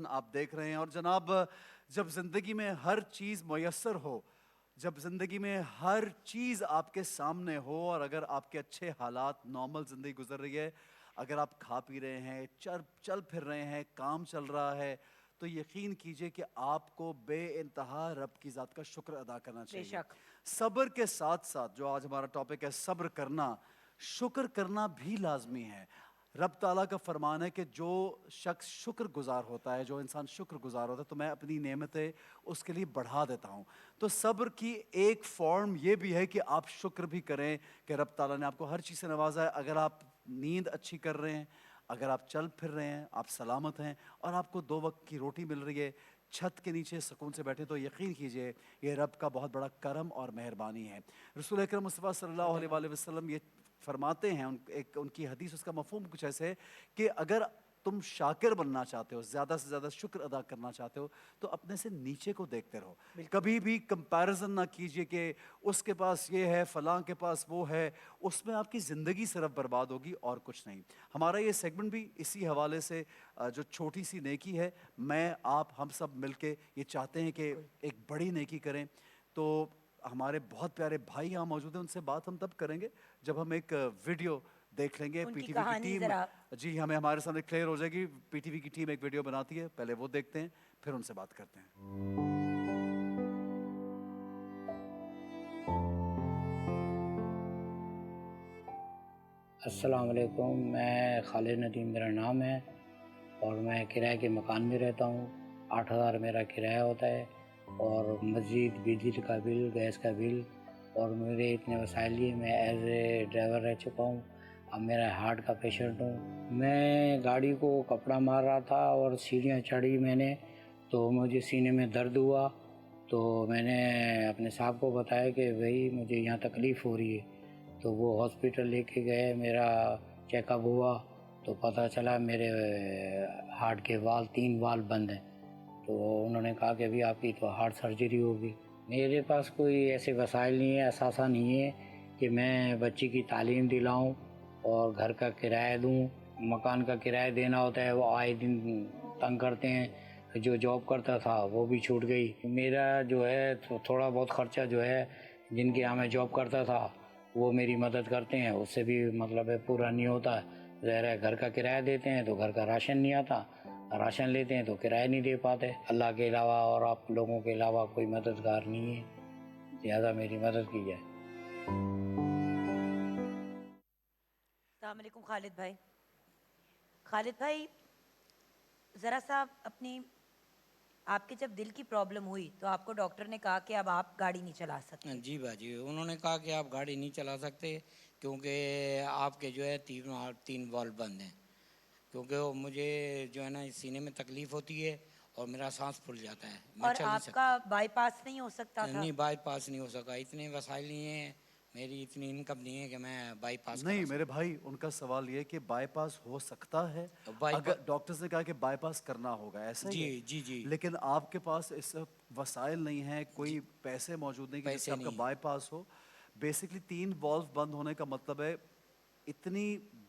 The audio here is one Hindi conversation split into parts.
डिस्कशन आप देख रहे हैं। और जनाब, जब ज़िंदगी में हर चीज़ मुयस्सर हो, जब ज़िंदगी में हर चीज़ आपके सामने हो और अगर आपके अच्छे हालात, नॉर्मल ज़िंदगी गुजर रही है, अगर आप खा पी रहे हैं, चल चल फिर रहे हैं, काम चल रहा है, तो यकीन कीजिए कि आपको बेइंतहा रब की ज़ात का शुक्र अदा करना चाहिए। बेशक। सब्र के साथ साथ, जो आज हमारा टॉपिक है सब्र करना, शुक्र करना भी लाजमी है। रब ताला का फरमान है कि जो शख्स शुक्रगुजार होता है, जो इंसान शुक्रगुजार होता है, तो मैं अपनी नेमतें उसके लिए बढ़ा देता हूँ। तो सब्र की एक फॉर्म ये भी है कि आप शुक्र भी करें कि रब ताला ने आपको हर चीज़ से नवाजा है। अगर आप नींद अच्छी कर रहे हैं, अगर आप चल फिर रहे हैं, आप सलामत हैं और आपको 2 वक्त की रोटी मिल रही है, छत के नीचे सुकून से बैठे, तो यकीन कीजिए ये रब का बहुत बड़ा करम और मेहरबानी है। रसूल अकरम मुस्तफ़ा सल्लल्लाहु अलैहि वसल्लम ये फरमाते हैं, उनकी हदीस, उसका मफ़हूम कुछ ऐसे है कि अगर तुम शाकिर बनना चाहते हो, ज़्यादा से ज़्यादा शुक्र अदा करना चाहते हो, तो अपने से नीचे को देखते रहो। बिल्कुल। कभी भी कंपैरिजन ना कीजिए कि उसके पास ये है, फलां के पास वो है। उसमें आपकी ज़िंदगी सिर्फ बर्बाद होगी और कुछ नहीं। हमारा ये सेगमेंट भी इसी हवाले से, जो छोटी सी नेकी है, मैं आप हम सब मिलके ये चाहते हैं कि बिल्कुल। एक बड़ी नेकी करें। तो हमारे बहुत प्यारे भाई यहाँ मौजूद हैं, उनसे बात हम तब करेंगे जब हम एक वीडियो देख लेंगे। उनकी पीटीवी की कहानी टीम, ज़रा। जी, हमें हमारे सामने क्लियर हो जाएगी। पीटीवी की टीम एक वीडियो बनाती है, पहले वो देखते हैं, फिर उनसे बात करते हैं। अस्सलाम वालेकुम, मैं खालिद नदीम मेरा नाम है और मैं किराए के मकान में रहता हूँ। 8,000 मेरा किराया होता है और मज़ीद बिजली का बिल, गैस का बिल, और मेरे इतने वसाइल लिए मैं एज ए ड्राइवर रह चुका हूँ। अब मेरा हार्ट का पेशेंट हूँ। मैं गाड़ी को कपड़ा मार रहा था और सीढ़ियाँ चढ़ी मैंने, तो मुझे सीने में दर्द हुआ। तो मैंने अपने साहब को बताया कि भाई मुझे यहाँ तकलीफ़ हो रही है। तो वो हॉस्पिटल लेके गए, मेरा चेकअप हुआ तो पता चला मेरे हार्ट के वाल्व 3 वाल्व बंद हैं। तो उन्होंने कहा कि अभी आपकी तो हार्ट सर्जरी होगी। मेरे पास कोई ऐसे वसाइल नहीं है, असासा नहीं है कि मैं बच्ची की तालीम दिलाऊं और घर का किराया दूं। मकान का किराया देना होता है, वो आए दिन तंग करते हैं। जो जॉब करता था वो भी छूट गई। मेरा जो है थोड़ा बहुत ख़र्चा जो है, जिनके यहाँ मैं जॉब करता था वो मेरी मदद करते हैं, उससे भी मतलब है पूरा नहीं होता। ज़ाहिर है घर का किराया देते हैं तो घर का राशन नहीं आता, राशन लेते हैं तो किराया नहीं दे पाते। अल्लाह के अलावा और आप लोगों के अलावा कोई मददगार नहीं है, ज़्यादा मेरी मदद की जाए। अस्सलाम वालेकुम खालिद भाई। खालिद भाई, ज़रा सा अपनी, आपके जब दिल की प्रॉब्लम हुई तो आपको डॉक्टर ने कहा कि अब आप गाड़ी नहीं चला सकते। जी बाजी, उन्होंने कहा कि आप गाड़ी नहीं चला सकते क्योंकि आपके जो है तीन वाल्व बंद हैं। क्योंकि वो मुझे जो है ना सीने में तकलीफ़ होती है और मेरा सांस फूल जाता है, मैं और चल नहीं आपका सकता। बाईपास नहीं हो सकता था? नहीं, बाईपास नहीं हो सका, इतने वसाइल नहीं है, मेरी इतनी इनकम नहीं है कि मैं बाईपास करा नहीं मेरे सकूँ। भाई, उनका सवाल ये है कि बाईपास हो सकता है। बाईपास। अगर डॉक्टर्स ने कहा कि बाईपास करना होगा, ऐसा ही जी है। जी जी। लेकिन आपके पास इस वसाइल नहीं है, कोई जी, पैसे मौजूद नहीं कि जिससे पैसे आपका नहीं है। बाईपास हो। बेसिकली 3 वॉल्व बंद होने का मतलब है इतनी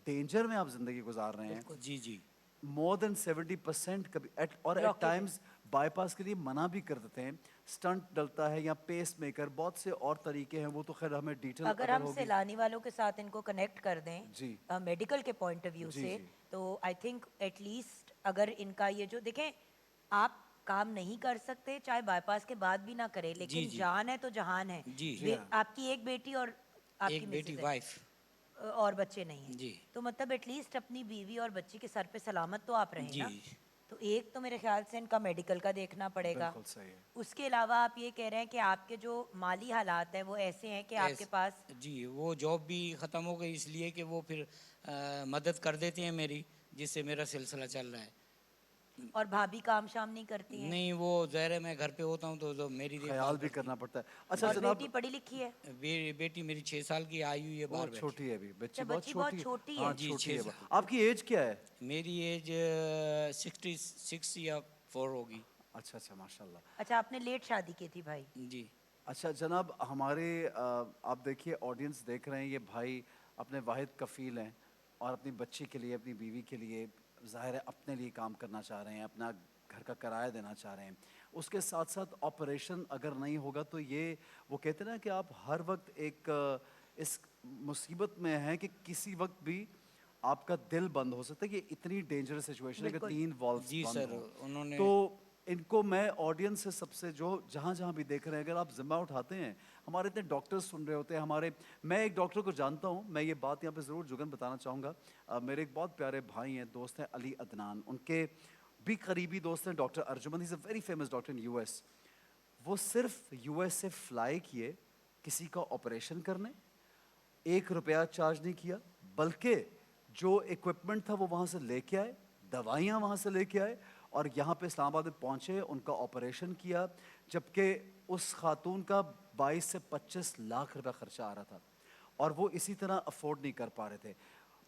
डेंजर में आप जिंदगी गुजार रहे हैं। बिल्कुल। जी जी। मोर देन 70% कभी एट ब्लॉकेज है। टाइम्स बाईपास के लिए मना भी कर देते हैं। स्टंट डलता है या पेस मेकर, बहुत से और तरीके हैं, वो तो खैर हमें डिटेल अगर अगर हम होगी। सैलानी वालों के साथ इनको कनेक्ट कर जी दें मेडिकल के पॉइंट ऑफ व्यू जी से, जी। तो आई थिंक एटलीस्ट अगर इनका ये जो देखें, आप काम नहीं कर सकते चाहे बाईपास के बाद भी ना करें, जी लेकिन जी। जान है तो जहान है। जी। जी हाँ। आपकी एक बेटी और आपकी एक बेटी मिसेज है, वाइफ। और बच्चे नहीं हैं। जी तो मतलब एटलीस्ट अपनी बीवी और बच्ची के सर पे सलामत तो आप रहें जी। ना। तो एक तो मेरे ख्याल से इनका मेडिकल का देखना पड़ेगा। बिल्कुल सही है। उसके अलावा आप ये कह रहे हैं कि आपके जो माली हालात हैं वो ऐसे हैं कि आपके ऐस पास, जी, वो जॉब भी ख़त्म हो गई इसलिए कि वो फिर मदद कर देते हैं मेरी, जिससे मेरा सिलसिला चल रहा है। और भाभी काम शाम नहीं करती हैं? नहीं, वो ज़ाहिर है मैं घर पे होता हूँ तो मेरी देखभाल ख्याल भी करती करना पड़ता है। है। अच्छा और जी। बेटी जनाब, पढ़ी लिखी है? बेटी मेरी 6 साल की आई हुई है, वो बाहर बैठी। छोटी है अभी, अच्छा, बच्ची बहुत बच्ची बहुत छोटी है। छोटी हाँ है। जी, छोटी 6 है वो। साल। आपकी एज क्या है? मेरी एज 66 या 4 होगी। अच्छा अच्छा, माशाल्लाह। अच्छा, आपने लेट शादी की थी भाई? जी अच्छा जनाब, हमारे आप देखिए, ऑडियंस देख रहे हैं, ये भाई अपने वाहिद कफ़ील हैं और अपनी बच्ची के लिए, अपनी बीवी के लिए, ज़ाहिर है अपने लिए काम करना चाह रहे हैं, अपना घर का किराया देना चाह रहे हैं, उसके साथ साथ ऑपरेशन अगर नहीं होगा तो ये वो कहते हैं ना कि आप हर वक्त एक इस मुसीबत में हैं कि किसी वक्त भी आपका दिल बंद हो सकता है। कि इतनी डेंजरस सिचुएशन है कि बिल्कुल। 3 वॉल्व्स जी बंद सर, हो। उन्होंने तो इनको मैं ऑडियंस से सबसे जो जहाँ जहाँ भी देख रहे हैं, अगर आप जिम्मा उठाते हैं, हमारे इतने डॉक्टर्स सुन रहे होते हैं हमारे, मैं एक डॉक्टर को जानता हूँ, मैं ये बात यहाँ पे ज़रूर जुगन बताना चाहूँगा। मेरे एक बहुत प्यारे भाई हैं, दोस्त हैं, अली अदनान, उनके भी करीबी दोस्त हैं doctor Arjuman, is a very famous doctor in US. वो सिर्फ यूएस से फ्लाई किए किसी का ऑपरेशन करने, 1 रुपया चार्ज नहीं किया, बल्कि जो इक्विपमेंट था वो वहाँ से लेके आए, दवाइयाँ वहाँ से लेके आए और यहाँ पे इस्लामाबाद में पहुँचे, उनका ऑपरेशन किया, जबकि उस खातून का 22 से 25 लाख रुपया खर्चा आ रहा था और वो इसी तरह अफोर्ड नहीं कर पा रहे थे।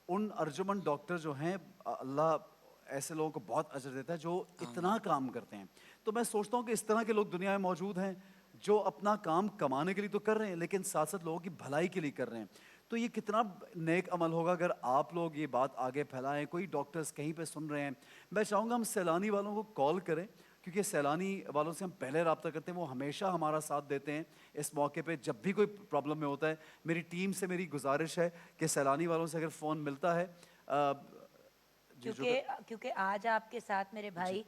उन अर्जुमन डॉक्टर जो हैं, अल्लाह ऐसे लोगों को बहुत अजर देता है जो इतना काम करते हैं। तो मैं सोचता हूँ कि इस तरह के लोग दुनिया में मौजूद हैं जो अपना काम कमाने के लिए तो कर रहे हैं लेकिन साथ साथ लोगों की भलाई के लिए कर रहे हैं। तो ये कितना नेक अमल होगा अगर आप लोग ये बात आगे फैलाएं। कोई डॉक्टर्स कहीं पे सुन रहे हैं, मैं चाहूँगा हम सैलानी वालों को कॉल करें, क्योंकि सैलानी वालों से हम पहले रब्ता करते हैं, वो हमेशा हमारा साथ देते हैं। इस मौके पे जब भी कोई प्रॉब्लम में होता है, मेरी टीम से मेरी गुजारिश है कि सैलानी वालों से अगर फ़ोन मिलता है जी जो क्योंकि आज आपके साथ मेरे भाई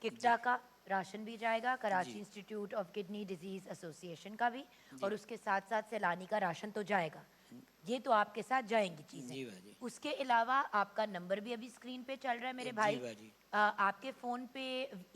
किकटा का राशन भी जाएगा, Karachi institute of kidney disease association का भी, और उसके साथ साथ सैलानी का राशन तो जाएगा। ये तो आपके साथ जाएंगी जी चीजें। भाजी। उसके अलावा आपका नंबर भी अभी स्क्रीन पे चल रहा है मेरे जी भाई। भाजी। आपके फोन पे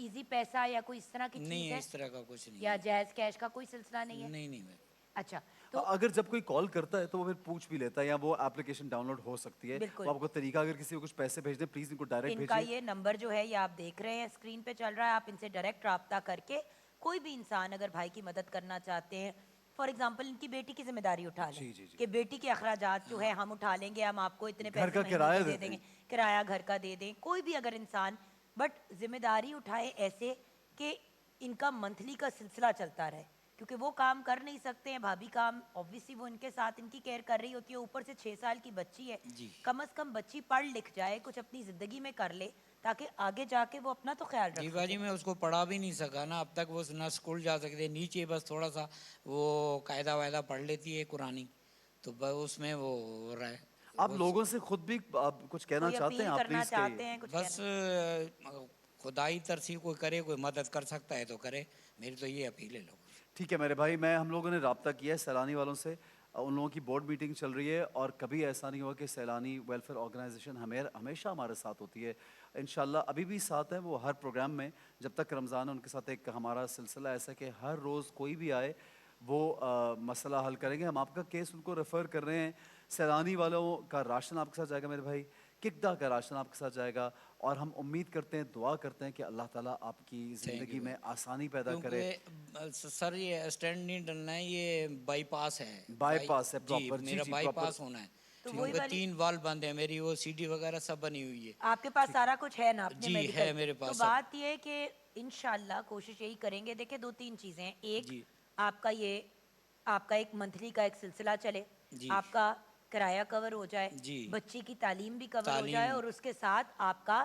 इजी पैसा या कोई इस तरह की नहीं चीज है, है इस तरह का कुछ नहीं या है। जैज कैश का कोई सिलसिला नहीं है? नहीं नहीं भाई। अच्छा, तो अगर जब कोई कॉल करता है तो वो फिर पूछ भी लेता है या वो एप्लीकेशन डाउनलोड हो सकती है। बिल्कुल। वो आपको तरीका, अगर किसी को कुछ पैसे भेजने, प्लीज़ इनको डायरेक्ट इनका भेजिए। ये नंबर जो है ये आप देख रहे हैं स्क्रीन पे चल रहा है, आप इनसे डायरेक्ट रब्ता करके कोई भी इंसान अगर भाई की मदद करना चाहते हैं, फॉर एग्जांपल इनकी बेटी की जिम्मेदारी उठा लें जी, जी, जी। कि बेटी के अखराजात जो है हम उठा लेंगे, हम आपको इतने घर पैसे का महीने किराया के दे देते देंगे, हैं। किराया घर का दे दें, कोई भी अगर इंसान, बट जिम्मेदारी उठाए ऐसे कि इनका मंथली का सिलसिला चलता रहे, क्योंकि वो काम कर नहीं सकते हैं, भाभी काम ऑब्वियसली वो इनके साथ इनकी केयर कर रही होती है, ऊपर से 6 साल की बच्ची है। जी। कम से कम बच्ची पढ़ लिख जाए, कुछ अपनी जिंदगी में कर ले, ताकि आगे जाके वो अपना तो ख्याल जी रख भाजी, सके। मैं उसको पढ़ा भी नहीं सका ना अब तक, वो ना स्कूल जा सकते, नीचे बस थोड़ा सा वो कायदा वायदा पढ़ लेती है कुरानी, तो उसमें वो हो रहा है। आप वो लोगों से खुद भी आप कुछ कहना कोई चाहते हैं, अपील आप करना प्लीज़ चाहते कहिए। हैं, कुछ बस कहना? खुदाई तरसी कोई करे, कोई मदद कर सकता है तो करे, मेरी तो ये अपील है लोगों से। ठीक है मेरे भाई, मैं हम लोगों ने राब्ता किया है सैलानी वालों से। उन लोगों की बोर्ड मीटिंग चल रही है और कभी ऐसा नहीं हुआ कि सैलानी वेलफेयर ऑर्गेनाइजेशन हमेशा हमारे साथ होती है। इंशाल्लाह अभी भी साथ है वो हर प्रोग्राम में, जब तक रमज़ान है उनके साथ एक हमारा सिलसिला ऐसा है कि हर रोज़ कोई भी आए वो मसला हल करेंगे। हम आपका केस उनको रेफ़र कर रहे हैं। सैलानी वालों का राशन आपके साथ जाएगा मेरे भाई, किकदा का राशन आपके साथ जाएगा और हम उम्मीद करते हैं, दुआ करते हैं कि अल्लाह ताला आपकी ज़िंदगी में आसानी पैदा करे। क्योंकि सर ये स्टैंड नहीं डलना है, ये बाईपास है। बाईपास है जी, प्रॉपर, जी मेरा जी प्रॉपर। बाईपास होना है, तो वही क्योंकि वाली 3 वाल बंद है, मेरी वो सीडी वगैरह सब बनी हुई है। आपके पास सारा कुछ है ना अपने जी मेडिकल? है मेरे तो पास सब। बात ये है कि इंशाल्लाह कोशिश यही करेंगे। देखिए, 2-3 चीजें हैं। एक, जी। आपका ये आपका एक मंथली का एक सिलसिला चले, जी। आपका किराया कवर हो जाए, जी। बच्ची की तालीम भी कवर हो जाए तालीम। और उसके साथ आपका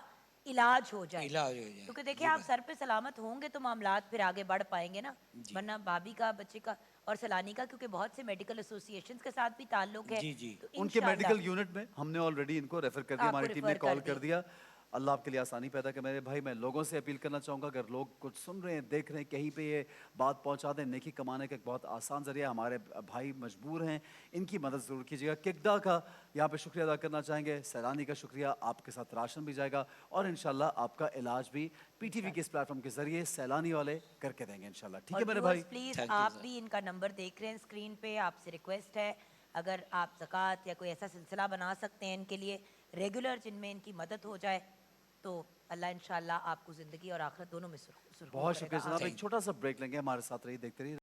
इलाज हो जाए। इलाज हो जाए। क्योंकि देखिए, जी आप भाई। सर पे सलामत होंगे तो मामलात फिर आगे बढ़ पाएंगे ना, जी। वरना भाभी का, बच्चे का और सलानी का, क्योंकि बहुत से मेडिकल एसोसिएशंस के साथ भी ताल्लुक है। जी जी। तो उनके इंशाल्लाह मेडिकल यूनिट में हमने ऑलरेडी इनको रेफर कर दिया, आपको हमारी टीम ने रेफर कॉल कर कर दिया। दिया। अल्लाह आपके लिए आसानी पैदा करे मेरे भाई। मैं लोगों से अपील करना चाहूँगा, अगर लोग कुछ सुन रहे हैं, देख रहे हैं, कहीं पे ये बात पहुंचा दें, नेकी कमाने का एक बहुत आसान जरिया, हमारे भाई मजबूर हैं, इनकी मदद ज़रूर कीजिएगा। किकदा का यहाँ पे शुक्रिया अदा करना चाहेंगे, सैलानी का शुक्रिया, आपके साथ राशन भी जाएगा और इंशाल्लाह आपका इलाज भी पीटीवी के इस प्लेटफॉर्म के जरिए सैलानी वाले करके देंगे इंशाल्लाह। ठीक और है मेरे भाई। प्लीज Thank you, आप sir. भी इनका नंबर देख रहे हैं स्क्रीन पे, आपसे रिक्वेस्ट है, अगर आप ज़कात या कोई ऐसा सिलसिला बना सकते हैं इनके लिए रेगुलर, जिनमें इनकी मदद हो जाए, तो अल्लाह इंशाल्लाह आपको ज़िंदगी और आखिरत दोनों में सुरखू बहुत करेगा। शुक्रिया जनाब। आमीन। एक छोटा सा ब्रेक लेंगे, हमारे साथ रहिए, देखते रहिए।